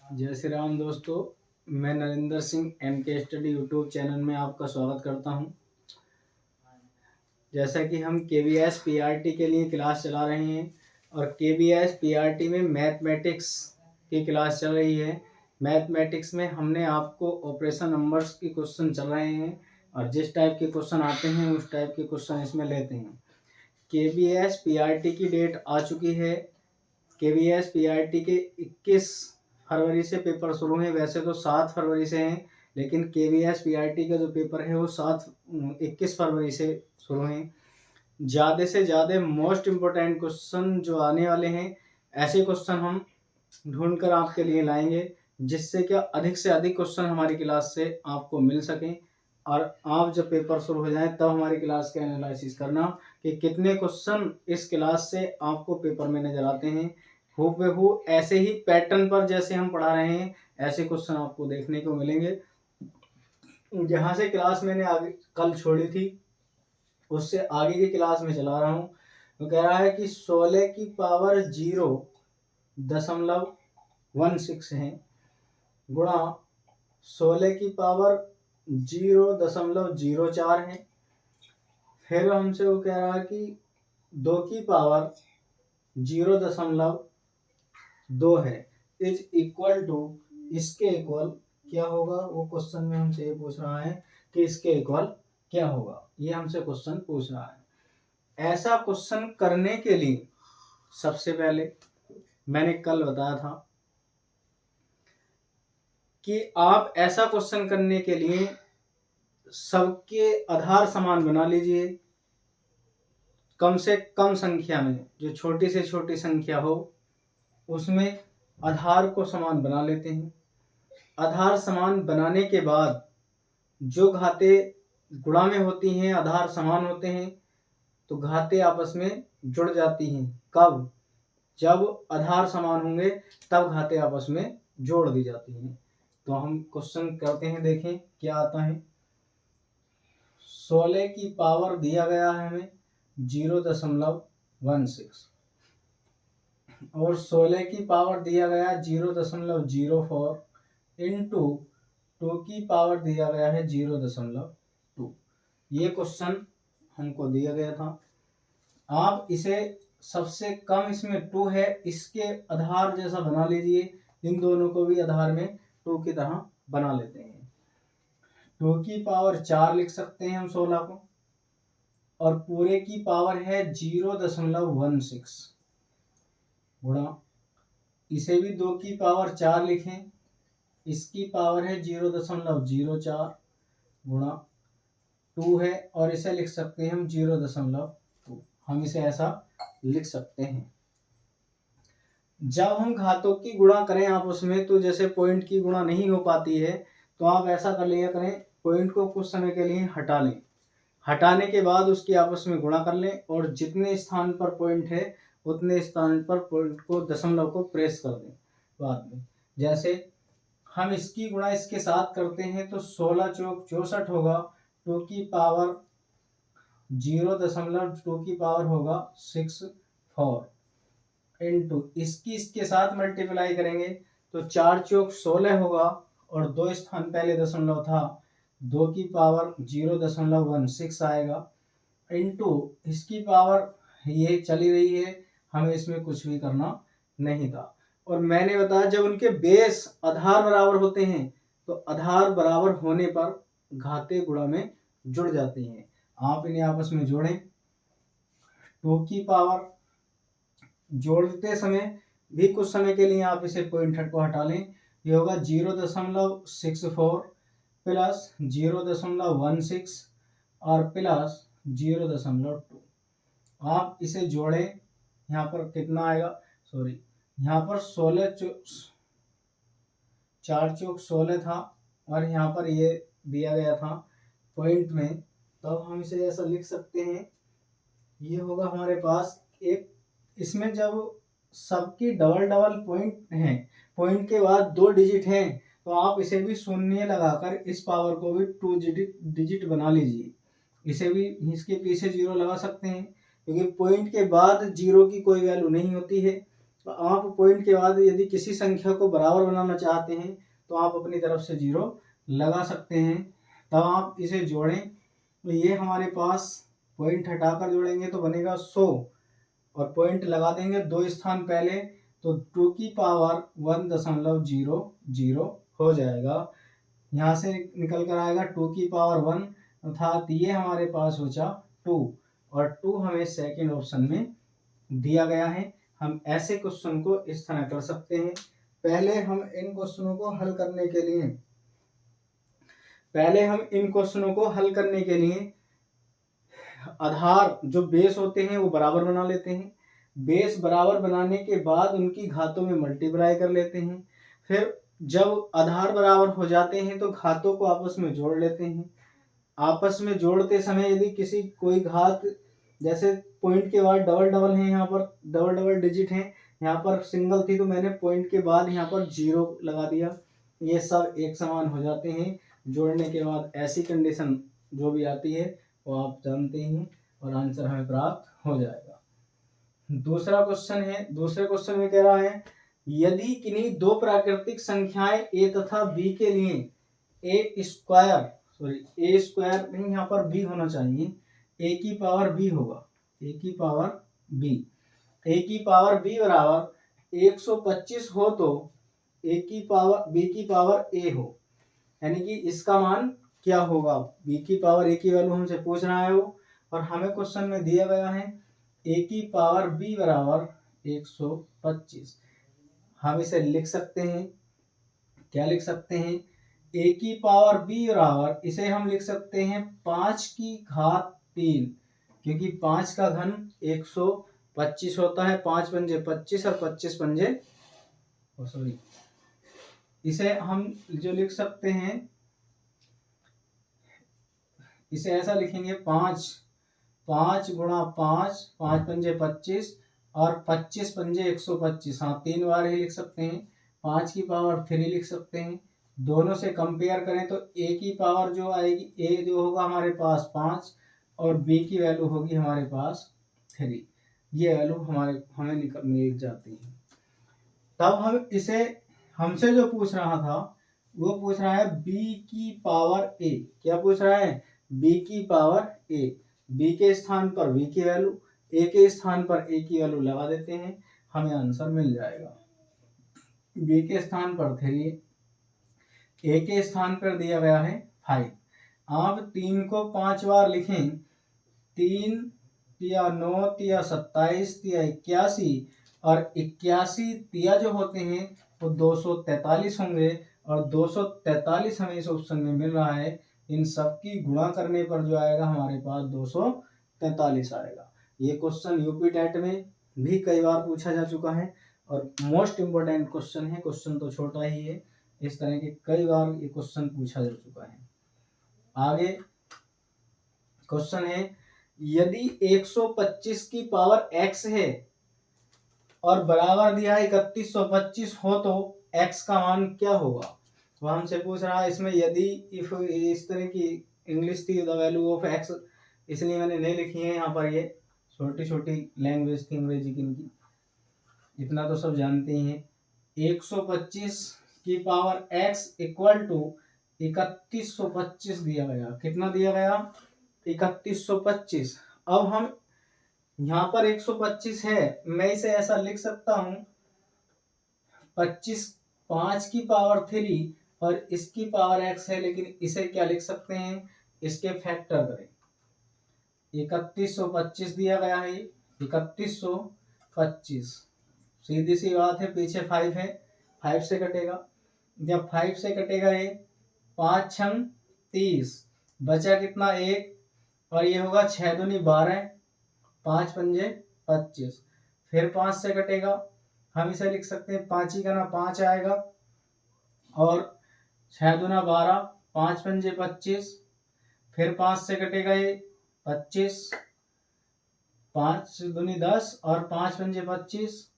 जय श्री राम दोस्तों। मैं Narendra Singh MK study YouTube channel में आपका स्वागत करता हूं। जैसा कि हम KVS PRT के लिए क्लास चला रहे हैं और KVS PRT में मैथमेटिक्स की क्लास चल रही है। मैथमेटिक्स में हमने आपको ऑपरेशन नंबर्स की क्वेश्चन चल रहे हैं और जिस टाइप के क्वेश्चन आते हैं उस टाइप के क्वेश्चन इसमें लेते हैं। KVS PRT की डेट आ चुकी है। KVS PRT के 21 फरवरी से पेपर शुरू हैं। वैसे तो 7 फरवरी से हैं, लेकिन KVS PRT का जो पेपर है वो 21 फरवरी से शुरू हैं। ज़्यादा से ज़्यादा मोस्ट इम्पोर्टेंट क्वेश्चन जो आने वाले हैं, ऐसे क्वेश्चन हम ढूंढ कर आपके लिए लाएंगे जिससे क्या अधिक से अधिक क्वेश्चन हमारी क्लास से आपको मिल सकें और आप जब पेपर शुरू हो जाए तब हमारी क्लास का एनालिसिस करना कि कितने क्वेश्चन इस क्लास से आपको पेपर में नजर आते हैं। हूबहू ऐसे ही पैटर्न पर जैसे हम पढ़ा रहे हैं ऐसे क्वेश्चन आपको देखने को मिलेंगे। जहाँ से क्लास मैंने आगे कल छोड़ी थी उससे आगे की क्लास में चला रहा हूँ। तो कह रहा है कि 16 की पावर 0.16 है गुणा 16 की पावर 0.04 है। फिर हमसे वो कह रहा है कि 2 की पावर 0.2 है इज इक्वल टू, इसके इक्वल क्या होगा। वो क्वेश्चन में हमसे ये पूछ रहा है कि इसके इक्वल क्या होगा, ये हमसे क्वेश्चन पूछ रहा है। ऐसा क्वेश्चन करने के लिए सबसे पहले मैंने कल बताया था कि आप ऐसा क्वेश्चन करने के लिए सबके आधार समान बना लीजिए। कम से कम संख्या में, जो छोटी से छोटी संख्या हो उसमें आधार को समान बना लेते हैं। आधार समान बनाने के बाद जो घातें गुणा में होती हैं आधार समान होते हैं तो घातें आपस में जुड़ जाती हैं। कब? जब आधार समान होंगे तब घातें आपस में जोड़ दी जाती हैं। तो हम क्वेश्चन करते हैं, देखें क्या आता है। 16 की पावर दिया गया है हमें 0.16 और 16 की पावर दिया गया 0.04 इंटू 2 की पावर दिया गया है 0.2। ये क्वेश्चन हमको दिया गया था। आप इसे सबसे कम, इसमें 2 है, इसके आधार जैसा बना लीजिए। इन दोनों को भी आधार में 2 की तरह बना लेते हैं। 2 की पावर 4 लिख सकते हैं हम 16 को, और पूरे की पावर है 0.16 गुणा, इसे भी 2 की पावर 4 लिखें, इसकी पावर है 0.04 गुणा 2 है और इसे लिख सकते हैं हम 0.2। हम इसे ऐसा लिख सकते हैं। जब हम घातों की गुणा करें आपस में तो जैसे पॉइंट की गुणा नहीं हो पाती है तो आप ऐसा कर लिया करें, पॉइंट को कुछ समय के लिए हटा लें, हटाने के बाद उसकी आपस में गुणा कर लें और जितने स्थान पर पॉइंट है उतने स्थान पर पॉइंट को, दशमलव को प्रेस कर दें बाद में। जैसे हम इसकी गुणा इसके साथ करते हैं तो 16 चौक 64 होगा। 2 की पावर 0.2 की पावर होगा 64 इंटू इसकी इसके साथ मल्टीप्लाई करेंगे तो 4 चौक 16 होगा और 2 स्थान पहले दशमलव था, 2 की पावर 0.16 आएगा इंटू इसकी पावर ये चली रही है, हमें इसमें कुछ भी करना नहीं था। और मैंने बताया जब उनके बेस आधार बराबर होते हैं तो आधार बराबर होने पर घाते गुणा में जुड़ जाती हैं। आप इन्हें आपस में जोड़ें। 2 की पावर जोड़ते समय भी कुछ समय के लिए आप इसे पॉइंट को हटा लें। ये होगा 0.64 प्लस 0.16 और प्लस 0.2। आप इसे जोड़ें, यहाँ पर कितना आएगा, सॉरी यहाँ पर 4 चौक 16 था और यहाँ पर ये दिया गया था पॉइंट में, तो हम इसे ऐसा लिख सकते हैं। ये होगा हमारे पास एक, इसमें जब सबकी डबल डबल पॉइंट हैं, पॉइंट के बाद 2 डिजिट हैं तो आप इसे भी शून्य लगाकर इस पावर को भी 2 डिजिट बना लीजिए। इसे भी इसके पीछे 0 लगा सकते हैं क्योंकि पॉइंट के बाद 0 की कोई वैल्यू नहीं होती है। आप पॉइंट के बाद यदि किसी संख्या को बराबर बनाना चाहते हैं तो आप अपनी तरफ से 0 लगा सकते हैं। तब आप इसे जोड़ें तो ये हमारे पास पॉइंट हटाकर जोड़ेंगे तो बनेगा 100 और पॉइंट लगा देंगे 2 स्थान पहले तो 2 की पावर 1.00 हो जाएगा। यहाँ से निकल कर आएगा 2 की पावर 1 अर्थात ये हमारे पास बचा 2 और 2 हमें सेकंड ऑप्शन में दिया गया है। हम ऐसे क्वेश्चन को इस तरह कर सकते हैं। पहले हम इन क्वेश्चनों को हल करने के लिए आधार जो बेस होते हैं वो बराबर बना लेते हैं। बेस बराबर बनाने के बाद उनकी घातों में मल्टीप्लाई कर लेते हैं। फिर जब आधार बराबर हो जाते हैं तो घातों को आपस में जोड़ लेते हैं। आपस में जोड़ते समय यदि कोई घात जैसे पॉइंट के बाद डबल डबल है, यहाँ पर डबल डबल डिजिट है, यहाँ पर सिंगल थी तो मैंने पॉइंट के बाद यहाँ पर 0 लगा दिया। ये सब एक समान हो जाते हैं जोड़ने के बाद। ऐसी कंडीशन जो भी आती है वो आप जानते हैं और आंसर हमें प्राप्त हो जाएगा। दूसरा क्वेश्चन है, दूसरे क्वेश्चन में कह रहा है यदि किन्हीं दो प्राकृतिक संख्याएं a तथा b के लिए ए स्क्वायर नहीं, यहाँ पर b होना चाहिए, a की पावर b होगा, a की पावर b बराबर 125 हो तो b की पावर a हो, यानी कि इसका मान क्या होगा। b की पावर a की वैल्यू हमसे पूछ रहा है वो, और हमें क्वेश्चन में दिया गया है a की पावर b बराबर 125। हम इसे लिख सकते हैं, क्या लिख सकते हैं, a की पावर b बराबर, इसे हम लिख सकते हैं 5 की घात 3, क्योंकि 5 का घन 125 होता है, 5 पंजे 25 और 25 पंजे इसे हम जो लिख सकते हैं, इसे ऐसा लिखेंगे 5 गुणा 5 पंजे 25 और 25 पंजे 125, हाँ 3 बार ही लिख सकते हैं। 5 की पावर 3 लिख सकते हैं। दोनों से कंपेयर करें तो a की पावर जो आएगी, a जो होगा हमारे पास 5 और b की वैल्यू होगी हमारे पास 3। ये वैल्यू हमें मिल जाती है। तब हम इसे, हमसे जो पूछ रहा था वो पूछ रहा है b की पावर a, क्या पूछ रहा है, b की पावर a, b के स्थान पर b की वैल्यू, a के स्थान पर a की वैल्यू लगा देते हैं, हमें आंसर मिल जाएगा। b के स्थान पर 3, a के स्थान पर दिया गया है 5। आप 3 को 5 बार लिखें, 3 या 9 या 27 या 81 और 81 तिया जो होते हैं वो 243 होंगे और 243 हमें इस ऑप्शन में मिल रहा है। इन सब की गुणा करने पर जो आएगा हमारे पास 243 आएगा। ये क्वेश्चन यूपी टेट में भी कई बार पूछा जा चुका है और मोस्ट इम्पोर्टेंट क्वेश्चन है। क्वेश्चन तो छोटा ही है, इस तरह के कई बार ये क्वेश्चन पूछा जा चुका है। आगे क्वेश्चन है यदि 125 की पावर x है और बराबर दिया है 3125 हो तो x का मान क्या होगा। तो हमसे पूछ रहा है इसमें यदि इफ इस तरह की इंग्लिश थी द वैल्यू ऑफ x, इसलिए मैंने नहीं लिखी है यहाँ पर। ये छोटी छोटी लैंग्वेज थी अंग्रेजी की इनकी, इतना तो सब जानते ही हैं। 125 की पावर x इक्वल टू 3125 दिया गया। कितना दिया गया, 3125। अब हम यहाँ पर 125 है, मैं इसे ऐसा लिख सकता हूँ 25 5 की पावर 3 और इसकी पावर x है, लेकिन इसे क्या लिख सकते हैं, इसके फैक्टर करें। 3125 दिया गया है, 3125, सीधी सी बात है, पीछे 5 है, 5 से कटेगा। जब 5 से कटेगा ये 5 छंग 30, बचा कितना 1 और ये होगा 6 दूनी 12, 5 पंजे 25, फिर 5 से कटेगा। हम इसे लिख सकते हैं 5 ही का ना 5 आएगा और 6 दूना 12, 5 पंजे 25, फिर 5 से कटेगा ये 25, 5 दूनी 10 और 5 पंजे 25,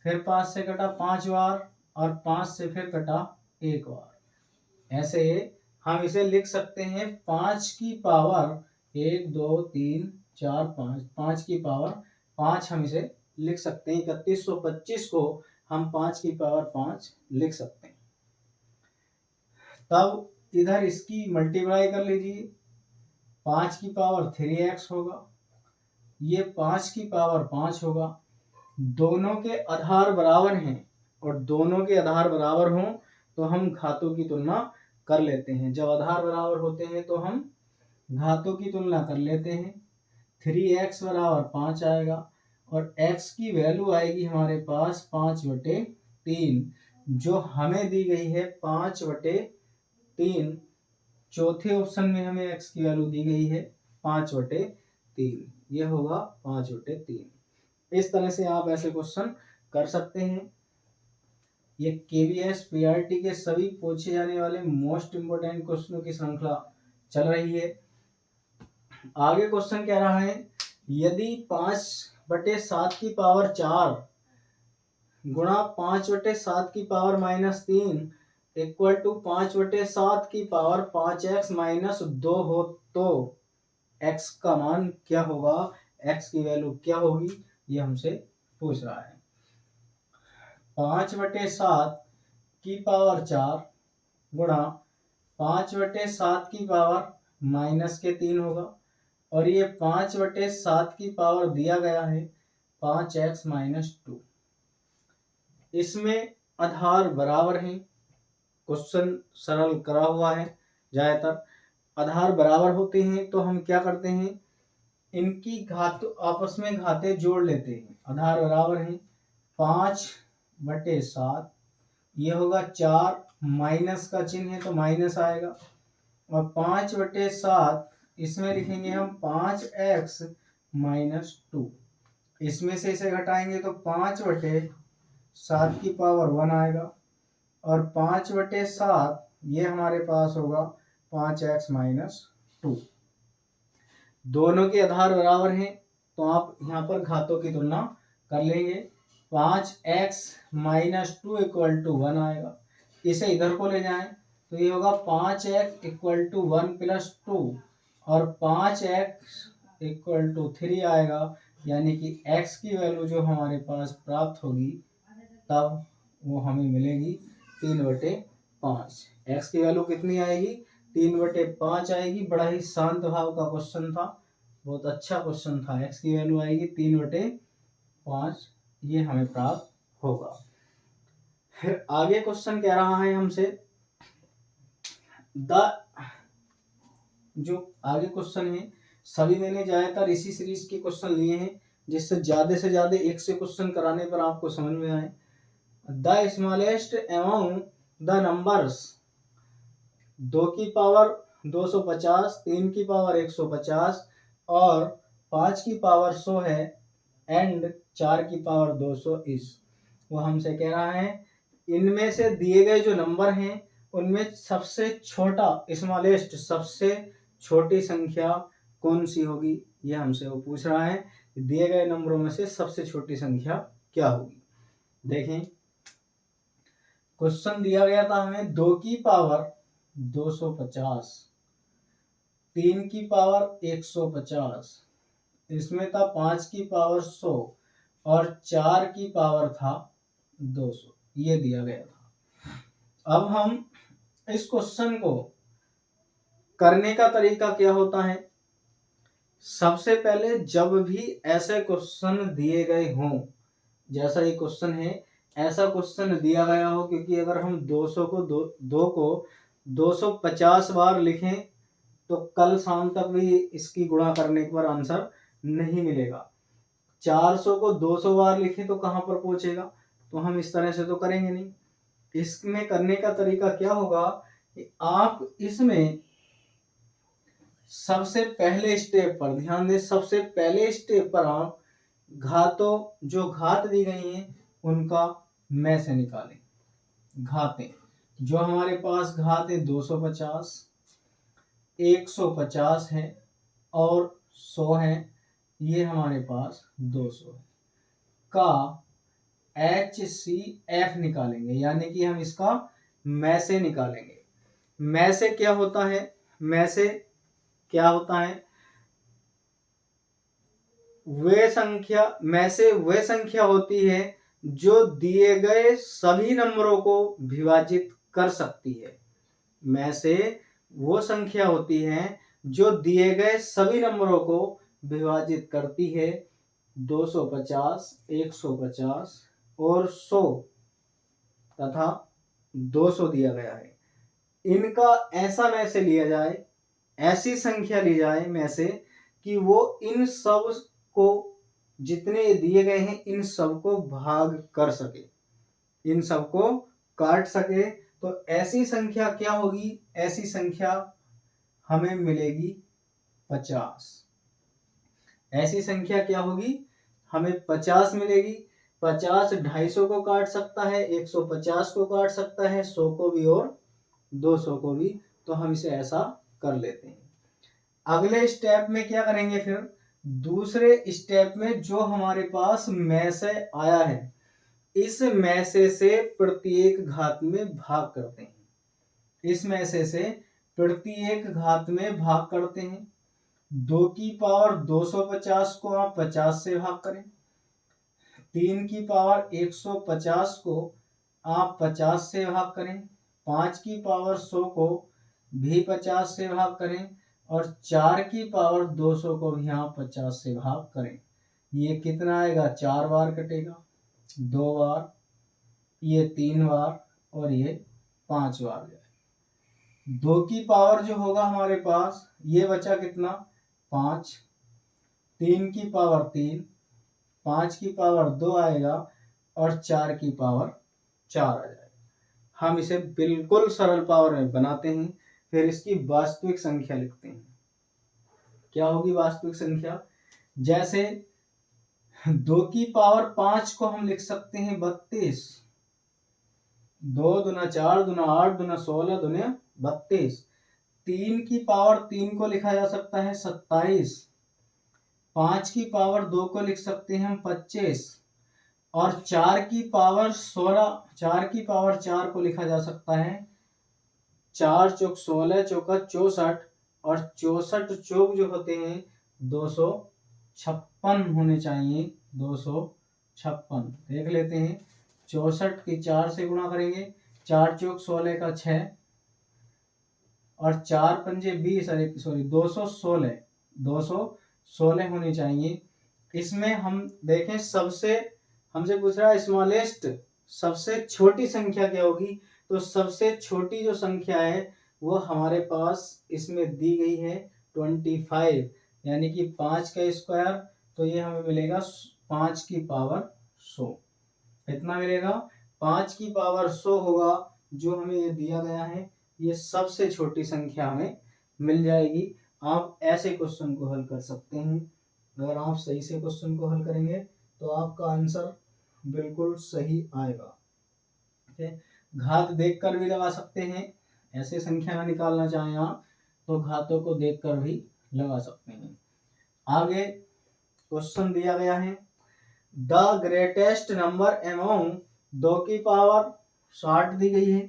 फिर 5 से कटा 5 बार और 5 से फिर कटा 1 बार। ऐसे हम इसे लिख सकते हैं 5 की पावर 1 2 3 4 5, 5 की पावर 5 हम इसे लिख सकते हैं, 3125 को हम 5 की पावर 5 लिख सकते हैं। तब इधर इसकी मल्टीप्लाई कर लीजिए, 5 की पावर 3x होगा, ये 5 की पावर 5 होगा। दोनों के आधार बराबर हैं और दोनों के आधार बराबर हों तो हम घातों की तुलना कर लेते हैं। जब आधार बराबर होते हैं तो हम घातों की तुलना कर लेते हैं। 3x बराबर 5 आएगा और x की वैल्यू आएगी हमारे पास 5/3, जो हमें दी गई है 5/3। चौथे ऑप्शन में हमें x की वैल्यू दी गई है 5/3, ये होगा 5/3। इस तरह से आप ऐसे क्वेश्चन कर सकते हैं। ये KVS PRT के सभी पूछे जाने वाले मोस्ट इंपोर्टेंट क्वेश्चनों की श्रृंखला चल रही है। आगे क्वेश्चन कह रहा है, यदि 5/7 की पावर 4 गुणा 5/7 की पावर -3 इक्वल टू 5/7 की पावर 5x-2 हो तो x का मान क्या होगा, x की वैल्यू क्या होगी, ये हमसे पूछ रहा है। 5/7 की पावर 4 गुणा 5/7 की पावर -3 होगा और ये 5/7 की पावर दिया गया है 5x-2। इसमें आधार बराबर हैं, क्वेश्चन सरल करा हुआ है। ज्यादातर आधार बराबर होते हैं तो हम क्या करते हैं, इनकी घात आपस में घाते जोड़ लेते हैं। आधार बराबर हैं, 5/7 ये होगा 4, माइनस का चिन्ह है तो माइनस आएगा, और 5/7 इसमें लिखेंगे हम 5x-2। इसमें से इसे घटाएंगे तो 5/7 की पावर 1 आएगा और 5/7 ये हमारे पास होगा 5x-2। दोनों के आधार बराबर हैं तो आप यहाँ पर घातों की तुलना कर लेंगे। 5x-2 इक्वल टू 1 आएगा, इसे इधर को ले जाएं तो ये होगा 5x इक्वल टू 1 + 2 और 5x इक्वल टू 3 आएगा, यानी कि x की वैल्यू जो हमारे पास प्राप्त होगी तब वो हमें मिलेगी 3/5। x की वैल्यू कितनी आएगी, 3/5 आएगी। बड़ा ही शांत भाव का क्वेश्चन था, बहुत अच्छा क्वेश्चन था। x की वैल्यू आएगी 3/5, ये हमें प्राप्त होगा। फिर आगे क्वेश्चन कह रहा है हमसे, जो आगे क्वेश्चन है सभी मैंने ज्यादातर इसी सीरीज के क्वेश्चन लिए हैं, जिससे ज्यादा से ज्यादा एक से क्वेश्चन कराने पर आपको समझ में आए। The smallest among the numbers 2 की पावर 250, 3 की पावर 150 और 5 की पावर 100 है एंड 4 की पावर 200 इस। वो हमसे कह रहा है इनमें से दिए गए जो नंबर हैं उनमें सबसे छोटा स्मॉलेस्ट सबसे छोटी संख्या कौन सी होगी, ये हमसे वो पूछ रहा है। दिए गए नंबरों में से सबसे छोटी संख्या क्या होगी। देखें, क्वेश्चन दिया गया था हमें 2 की पावर 250, 3 की पावर 150, इसमें था 5 की पावर 100 और 4 की पावर था 200, ये दिया गया था। अब हम इस क्वेश्चन को करने का तरीका क्या होता है, सबसे पहले जब भी ऐसे क्वेश्चन दिए गए हों, जैसा ये क्वेश्चन है ऐसा क्वेश्चन दिया गया हो, क्योंकि अगर हम 200 को 2 को 250 बार लिखें तो कल शाम तक भी इसकी गुणा करने पर आंसर नहीं मिलेगा। 400 को 200 बार लिखें तो कहाँ पर पहुंचेगा, तो हम इस तरह से तो करेंगे नहीं। इसमें करने का तरीका क्या होगा कि आप इसमें सबसे पहले स्टेप पर ध्यान दें, सबसे पहले स्टेप पर आप घातों जो घात दी गई हैं उनका में से निकालें। घातें जो हमारे पास घात है 250, 150 है और 100 है, ये हमारे पास 200 है, का HCF निकालेंगे, यानी कि हम इसका में से निकालेंगे। में से क्या होता है, में से क्या होता है, वे संख्या होती है जो दिए गए सभी नंबरों को विभाजित कर सकती है। में से वो संख्या होती है जो दिए गए सभी नंबरों को विभाजित करती है। 250, 150 और 100 तथा 200 दिया गया है। इनका ऐसा में से लिया जाए, ऐसी संख्या ली जाए में से कि वो इन सब को, जितने दिए गए हैं इन सब को भाग कर सके, इन सब को काट सके। तो ऐसी संख्या क्या होगी? ऐसी संख्या हमें मिलेगी 50। ऐसी संख्या क्या होगी? हमें 50 मिलेगी। 50 250 को काट सकता है, 150 को काट सकता है, 100 को भी और 200 को भी। तो हम इसे ऐसा कर लेते हैं। अगले स्टेप में क्या करेंगे? फिर दूसरे स्टेप में जो हमारे पास में से आया है, इस में से प्रत्येक घात में भाग करते हैं। इस में से प्रत्येक घात में भाग करते हैं। 2 की पावर 250 को आप 50 से भाग करें। 3 की पावर 150 को आप 50 से भाग करें। 5 की पावर 100 को भी 50 से भाग करें। और 4 की पावर 200 को भी आप 50 से भाग करें। ये कितना आएगा? 4 बार कटेगा, 2 बार, ये 3 बार और ये 5 बार। 2 की पावर जो होगा हमारे पास, ये बचा कितना? 5। 3 की पावर 3, 5 की पावर 2 आएगा और 4 की पावर 4 आ जाएगा। हम इसे बिल्कुल सरल पावर में बनाते हैं। फिर इसकी वास्तविक संख्या लिखते हैं। क्या होगी वास्तविक संख्या? जैसे 2 की पावर 5 को हम लिख सकते हैं 32। 2 दूना 4 दूना 8 दूना 16 दूना 32। 3 की पावर 3 को लिखा जा सकता है 27। 5 की पावर 2 को लिख सकते हैं हम 25। और 4 की पावर 16, 4 की पावर 4 को लिखा जा सकता है 4 चौक 16 चौका 64। और 64 चौक जो होते हैं 256 होने चाहिए। 256 देख लेते हैं। 64 की 4 से गुणा करेंगे, 4 चौक 16 का 6 और 4 पंजे 20, 216 216 होनी चाहिए। इसमें हम देखें, सबसे हमसे पूछ रहा है स्मॉलेस्ट, सबसे छोटी संख्या क्या होगी? तो सबसे छोटी जो संख्या है वो हमारे पास इसमें दी गई है 25, यानी कि 5 का स्क्वायर। तो ये हमें मिलेगा 5 की पावर 100। कितना मिलेगा? 5 की पावर 100 होगा जो हमें ये दिया गया है। ये सबसे छोटी संख्या हमें मिल जाएगी। आप ऐसे क्वेश्चन को हल कर सकते हैं। अगर आप सही से क्वेश्चन को हल करेंगे तो आपका आंसर बिल्कुल सही आएगा। घात देखकर भी लगा सकते हैं। ऐसे संख्या ना निकालना चाहें आप तो घातों को देखकर भी लगा सकते हैं। आगे क्वेश्चन दिया गया है, द ग्रेटेस्ट नंबर एमोंग 2 की पावर 60 दी गई है,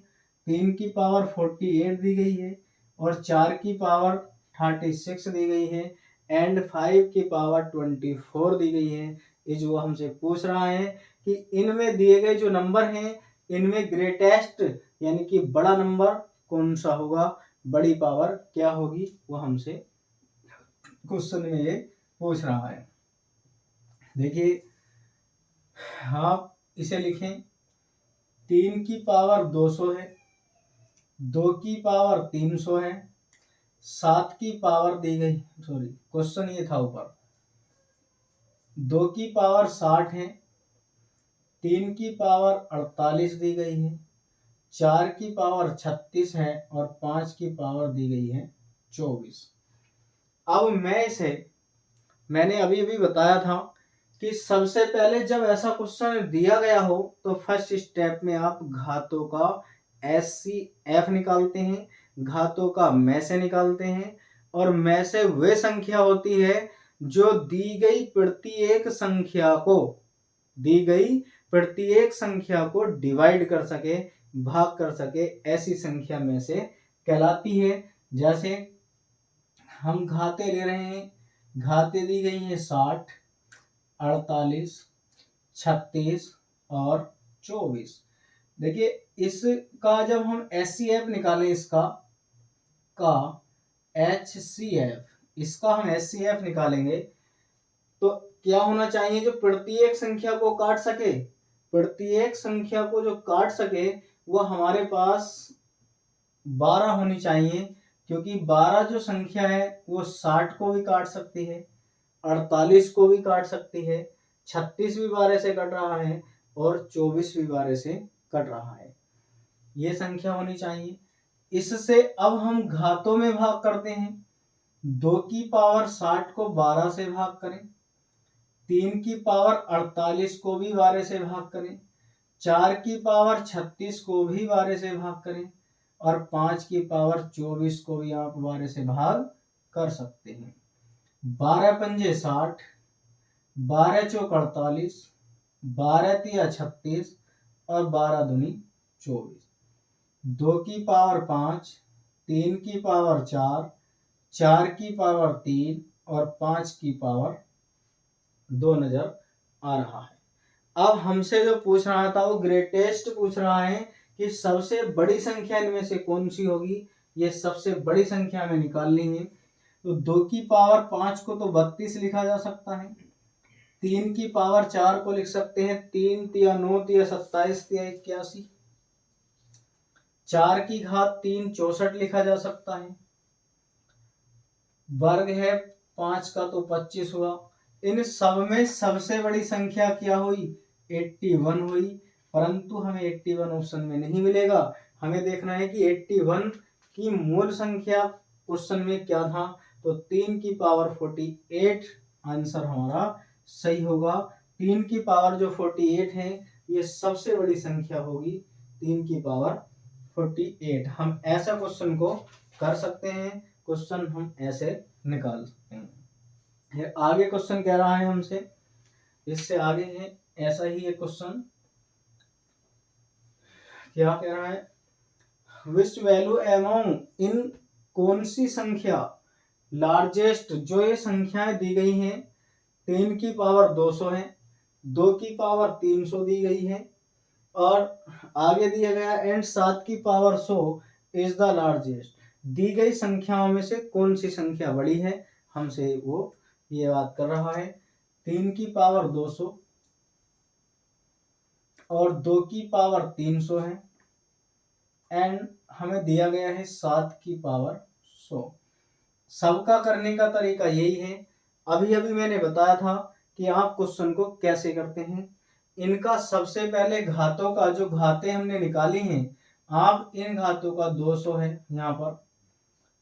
3 की पावर 48 दी गई है और 4 की पावर 36 दी गई है एंड 5 की पावर 24 दी गई है। ये जो हमसे पूछ रहा है कि इनमें दिए गए जो नंबर हैं, इनमें ग्रेटेस्ट यानी कि बड़ा नंबर कौन सा होगा, बड़ी पावर क्या होगी, वो हमसे क्वेश्चन में ये पूछ रहा है। देखिए, आप इसे लिखें, 3 की पावर 200 है, 2 की पावर 300 है, 7 की पावर दी गई, क्वेश्चन ये था ऊपर, 2 की पावर 60 है, 3 की पावर 48 दी गई है, 4 की पावर 36 है और 5 की पावर दी गई है 24। अब मैंने अभी अभी बताया था कि सबसे पहले जब ऐसा क्वेश्चन दिया गया हो तो फर्स्ट स्टेप में आप घातों का SCF निकालते हैं, घातों का में से निकालते हैं। और में से वे संख्या होती है जो दी गई प्रत्येक संख्या को डिवाइड कर सके, भाग कर सके, ऐसी संख्या में से कहलाती है। जैसे हम घाते ले रहे हैं, घाते दी गई है 60, 48, 36 और 24। देखिए इसका जब हम HCF निकालें, इसका का HCF, इसका हम HCF निकालेंगे तो क्या होना चाहिए, जो प्रत्येक संख्या को काट सके, प्रत्येक संख्या को जो काट सके वह हमारे पास 12 होनी चाहिए, क्योंकि 12 जो संख्या है वो 60 को भी काट सकती है, 48 को भी काट सकती है, 36 भी 12 से कट रहा है और 24 भी 12 से कट रहा है। ये संख्या होनी चाहिए। इससे अब हम घातों में भाग करते हैं। 2 की पावर 60 को 12 से भाग करें, 3 की पावर 48 को भी 12 से भाग करें, 4 की पावर 36 को भी 12 से भाग करें और 5 की पावर 24 को भी आप 12 से भाग कर सकते हैं। 12 पंजे 60, 12 चौक 48, 12 तिया 36 और 12 दूनी 24। 2 की पावर 5, 3 की पावर 4, 4 की पावर 3 और 5 की पावर 2 नजर आ रहा है। अब हमसे जो पूछ रहा था वो ग्रेटेस्ट पूछ रहा है कि सबसे बड़ी संख्या इनमें से कौन सी होगी। ये सबसे बड़ी संख्या हमें निकालनी है। तो 2 की पावर 5 को तो 32 लिखा जा सकता है, 3 की पावर 4 को लिख सकते हैं 3 तिया 9 तिया 27 तिया 81, 4 की घात 3 64 लिखा जा सकता है, वर्ग है 5 का तो 25 हुआ। इन सब में सबसे बड़ी संख्या क्या हुई, 81 हुई, परंतु हमें 81 ऑप्शन में नहीं मिलेगा। हमें देखना है कि 81 की मूल संख्या क्वेश्चन में क्या था, तो 3 की पावर 48 आंसर हमारा सही होगा। 3 की पावर जो 48 है ये सबसे बड़ी संख्या होगी, 3 की पावर 48। हम ऐसा क्वेश्चन को कर सकते हैं, क्वेश्चन हम ऐसे निकाल सकते हैं। ये आगे क्वेश्चन कह रहा है हमसे, इससे आगे है ऐसा ही एक क्वेश्चन, क्या कह रहा है, विच वैल्यू अमाउंट इन, कौन सी संख्या लार्जेस्ट, जो ये संख्याएं दी गई हैं 3 की पावर 200 है, 2 की पावर 300 दी गई है और आगे दिया गया एंड 7 की पावर 100 इज द लार्जेस्ट। दी गई संख्याओं में से कौन सी संख्या बड़ी है, हमसे वो ये बात कर रहा है। 3 की पावर 200 और 2 की पावर 300 है एंड हमें दिया गया है 7 की पावर 100। सबका करने का तरीका यही है, अभी अभी मैंने बताया था कि आप क्वेश्चन को कैसे करते हैं। इनका सबसे पहले घातों का, जो घातें हमने निकाली हैं, आप इन घातों का 200 है, यहाँ पर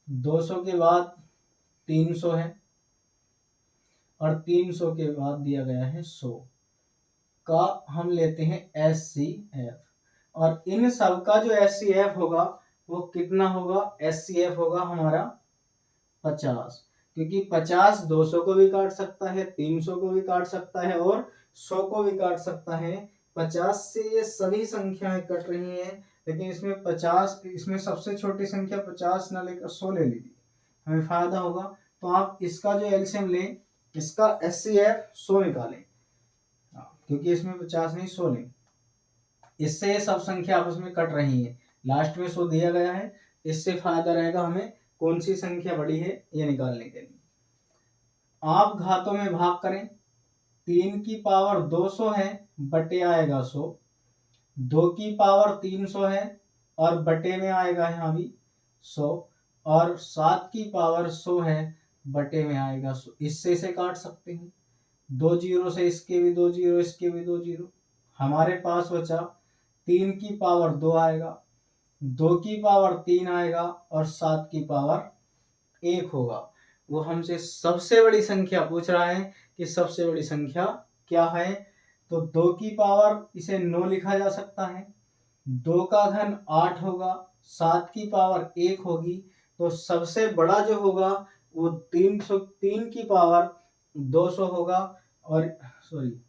200 के बाद 300 है और 300 के बाद दिया गया है 100 का हम लेते हैं HCF, और इन सब का जो HCF होगा वो कितना होगा, HCF होगा हमारा 50, क्योंकि 50 200 को भी काट सकता है, 300 को भी काट सकता है और 100 को भी काट सकता है। 50 से ये सभी संख्याएं कट रही हैं, लेकिन इसमें 50, इसमें सबसे छोटी संख्या 50 ना लेकर 100 ले लीजिए, हमें फायदा होगा। तो आप इसका जो एलसीएम लें, इसका HCF 100 निकालें, क्योंकि इसमें 50 नहीं 100 लें, इससे ये सब संख्या आपस में कट रही है, लास्ट में 100 दिया गया है, इससे फायदा रहेगा हमें कौन सी संख्या बड़ी है ये निकालने के लिए। आप घातों में भाग करें, 3 की पावर 200 है, बटे आएगा 100, 2 की पावर 300 है और बटे में आएगा यहाँ भी 100 और 7 की पावर 100 है, बटे में आएगा 100। इससे इसे काट सकते हैं, 2 जीरो से इसके भी 2 जीरो, इसके भी 2 जीरो, हमारे पास बचा 3 की पावर 2 आएगा, 2 की पावर 3 आएगा और 7 की पावर 1 होगा। वो हमसे सबसे बड़ी संख्या पूछ रहा है कि सबसे बड़ी संख्या क्या है, तो 2 की पावर इसे 9 लिखा जा सकता है, 2 का घन 8 होगा, 7 की पावर 1 होगी, तो सबसे बड़ा जो होगा वो 3 की पावर 200 होगा, और सॉरी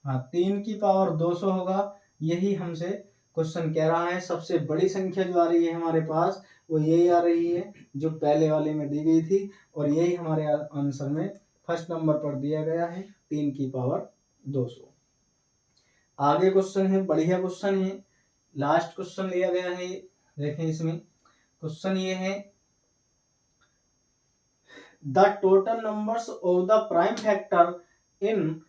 हाँ 3 की पावर 200 होगा। यही हमसे क्वेश्चन कह रहा है, सबसे बड़ी संख्या जो आ रही है हमारे पास वो यही आ रही है जो पहले वाले में दी गई थी, और यही हमारे आंसर में फर्स्ट नंबर पर दिया गया है, 3 की पावर 200। आगे क्वेश्चन है, बढ़िया क्वेश्चन है, लास्ट क्वेश्चन लिया गया है। देखें इसमें क्वेश्चन ये है, the total numbers of the prime factor in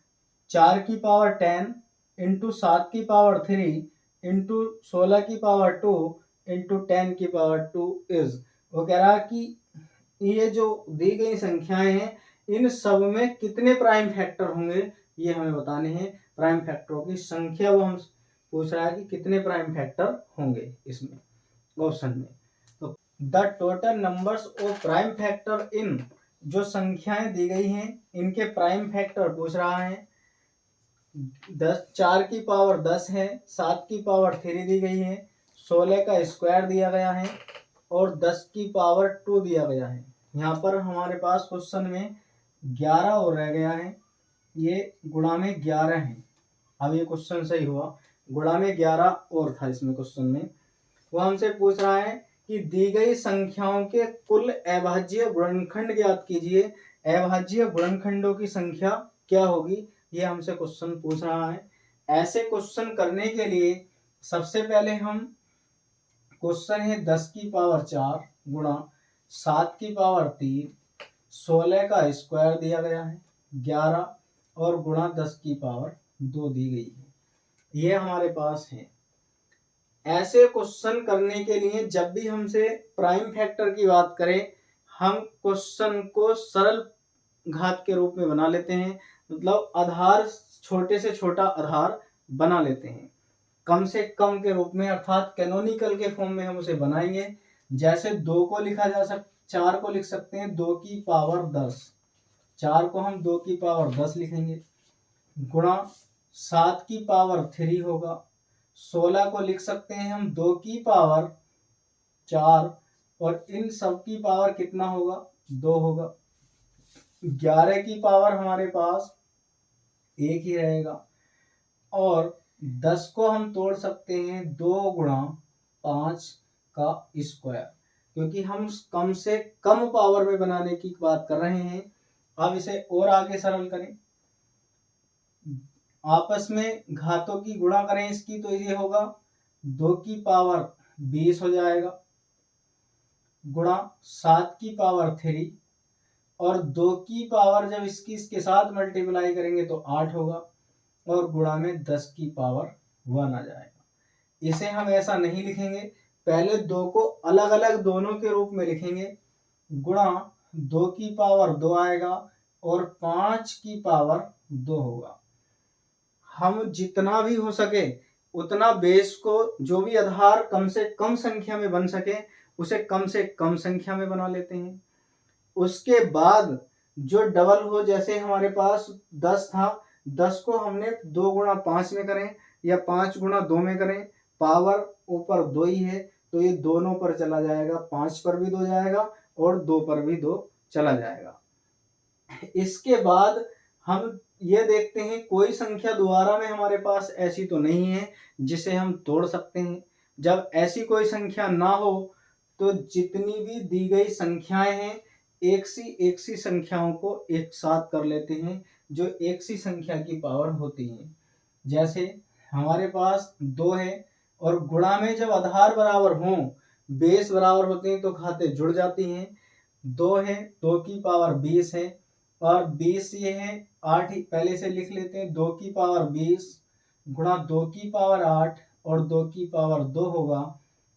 4 की पावर 10 इंटू 7 की पावर 3 इंटू 16 की पावर 2 इंटू 10 की पावर 2 इज। वो कह रहा कि ये जो दी गई संख्याएं हैं इन सब में कितने प्राइम फैक्टर होंगे, ये हमें बताने हैं। प्राइम फैक्टरों की संख्या वो हम पूछ रहा है कि कितने प्राइम फैक्टर होंगे इसमें ऑप्शन में। तो the total numbers of prime factor in, जो संख्याएं दी गई हैं इनके प्राइम फैक्टर पूछ रहा है। 4 की पावर 10 है, 7 की पावर 3 दी गई है, 16 का स्क्वायर दिया गया है और 10 की पावर 2 दिया गया है। यहाँ पर हमारे पास क्वेश्चन में 11 और रह गया है, ये गुणा में 11 है। अब ये क्वेश्चन सही हुआ, गुणा में 11 और था इसमें क्वेश्चन में। वो हमसे पूछ रहा है कि दी गई संख्याओं के कुल अभाज्य गुणनखंड ज्ञात कीजिए। अभाज्य गुणनखंडों की संख्या क्या होगी, ये हमसे क्वेश्चन पूछ रहा है। ऐसे क्वेश्चन करने के लिए सबसे पहले हम, क्वेश्चन है 10 की पावर 4 गुणा 7 की पावर 3, 16 का स्क्वायर दिया गया है, 11 और गुणा 10 की पावर 2 दी गई है, ये हमारे पास है। ऐसे क्वेश्चन करने के लिए जब भी हमसे प्राइम फैक्टर की बात करें, हम क्वेश्चन को सरल घात के रूप में बना लेते हैं, मतलब आधार छोटे से छोटा आधार बना लेते हैं कम से कम के रूप में, अर्थात कैनोनिकल के फॉर्म में हम उसे बनाएंगे। जैसे 2 को लिखा जा सकता, 4 को लिख सकते हैं 2 की पावर 10, 4 को हम 2 की पावर 10 लिखेंगे, गुणा 7 की पावर 3 होगा, 16 को लिख सकते हैं हम 2 की पावर 4 और इन सब की पावर कितना होगा, 2 होगा। 11 की पावर हमारे पास 1 ही रहेगा और 10 को हम तोड़ सकते हैं 2 गुणा 5 का स्क्वायर, क्योंकि हम कम से कम पावर में बनाने की बात कर रहे हैं। अब इसे और आगे सरल करें, आपस में घातों की गुणा करें इसकी, तो ये होगा 2 की पावर 20 हो जाएगा, गुणा 7 की पावर 3 और 2 की पावर जब इसके साथ मल्टीप्लाई करेंगे तो 8 होगा और गुणा में 10 की पावर 1 आ जाएगा। इसे हम ऐसा नहीं लिखेंगे, पहले 2 को अलग अलग दोनों के रूप में लिखेंगे, गुणा 2 की पावर 2 आएगा और 5 की पावर 2 होगा। हम जितना भी हो सके उतना बेस को, जो भी आधार कम से कम संख्या में बन सके उसे कम से कम संख्या में बना लेते हैं। उसके बाद जो डबल हो, जैसे हमारे पास 10 था, 10 को हमने 2 गुणा 5 में करें या 5 गुणा 2 में करें, पावर ऊपर 2 ही है तो ये दोनों पर चला जाएगा, 5 पर भी 2 जाएगा और 2 पर भी 2 चला जाएगा। इसके बाद हम ये देखते हैं कोई संख्या दोबारा में हमारे पास ऐसी तो नहीं है जिसे हम तोड़ सकते हैं। जब ऐसी कोई संख्या ना हो तो जितनी भी दी गई संख्याएं हैं एक सी संख्याओं को एक साथ कर लेते हैं जो एक सी संख्या की पावर होती है। जैसे हमारे पास 2 है और गुणा में जब आधार बराबर हों, बेस बराबर होते हैं तो घातें जुड़ जाती हैं। 2 है, 2 की पावर 20 है और 20 ये है 8 ही पहले से लिख लेते हैं, 2 की पावर 20 गुणा 2 की पावर 8 और 2 की पावर 2 होगा।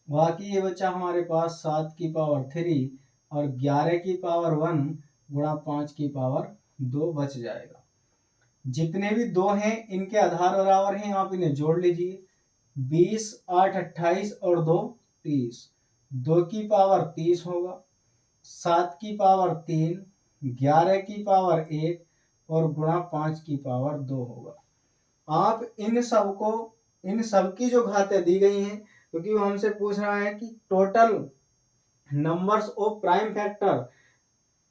बाकी ये बचा हमारे पास 7 की पावर 3 और 11 की पावर 1 गुणा 5 की पावर 2 बच जाएगा। जितने भी 2 हैं इनके आधार बराबर हैं, आप इन्हें जोड़ लीजिए, 20 8 28 और 2 30, 2 की पावर 30 होगा, 7 की पावर 3, 11 की पावर 1 और गुणा 5 की पावर 2 होगा। आप इन सब की जो घातें दी गई हैं, क्योंकि वो हमसे पूछ रहा है कि total numbers of prime factor,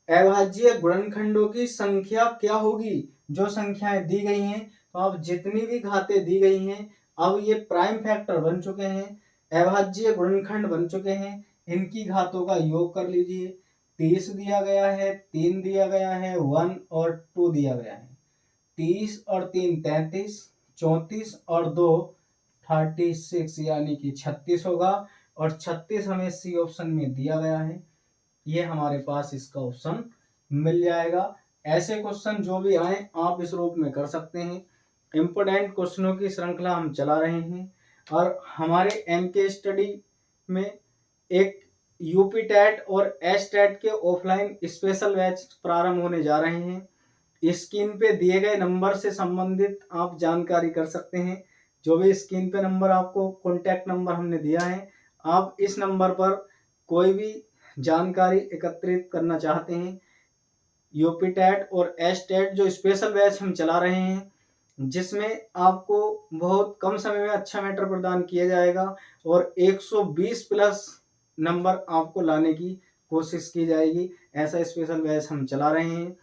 अभाज्य गुणनखंडों की संख्या क्या होगी, जो संख्याएं दी गई हैं, तो अब जितनी भी घातें दी गई हैं अब ये प्राइम फैक्टर बन चुके हैं, अभाज्य गुणनखंड बन चुके हैं, इनकी घातों का योग कर लीजिए। 30 दिया गया है, 3 दिया गया है, 1 और 2 दिया गया है, 30 और 3 33, 34 और 2 36 यानी कि 36 होगा, और 36 हमें सी ऑप्शन में दिया गया है, ये हमारे पास इसका ऑप्शन मिल जाएगा। ऐसे क्वेश्चन जो भी आए आप इस रूप में कर सकते हैं। इम्पोर्टेंट क्वेश्चनों की श्रृंखला हम चला रहे हैं, और हमारे एमके स्टडी में एक यूपी टेट और एस टेट के ऑफलाइन स्पेशल बैच प्रारंभ होने जा रहे हैं। स्क्रीन पे दिए गए नंबर से संबंधित आप जानकारी कर सकते हैं। जो भी स्क्रीन पे नंबर आपको कॉन्टैक्ट नंबर हमने दिया है, आप इस नंबर पर कोई भी जानकारी एकत्रित करना चाहते हैं, यूपी टेट और एस टेट जो स्पेशल बैच हम चला रहे हैं, जिसमें आपको बहुत कम समय में अच्छा मैटर प्रदान किया जाएगा और 120 प्लस नंबर आपको लाने की कोशिश की जाएगी। ऐसा स्पेशल बैच हम चला रहे हैं।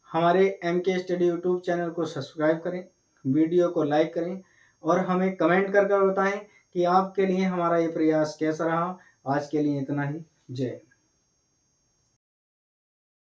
हमारे एम के स्टडी यूट्यूब चैनल को सब्सक्राइब करें, वीडियो को लाइक करें, और हमें कमेंट कर बताएं कि आपके लिए हमारा ये प्रयास कैसा रहा। आज के लिए इतना ही। जय हिंद।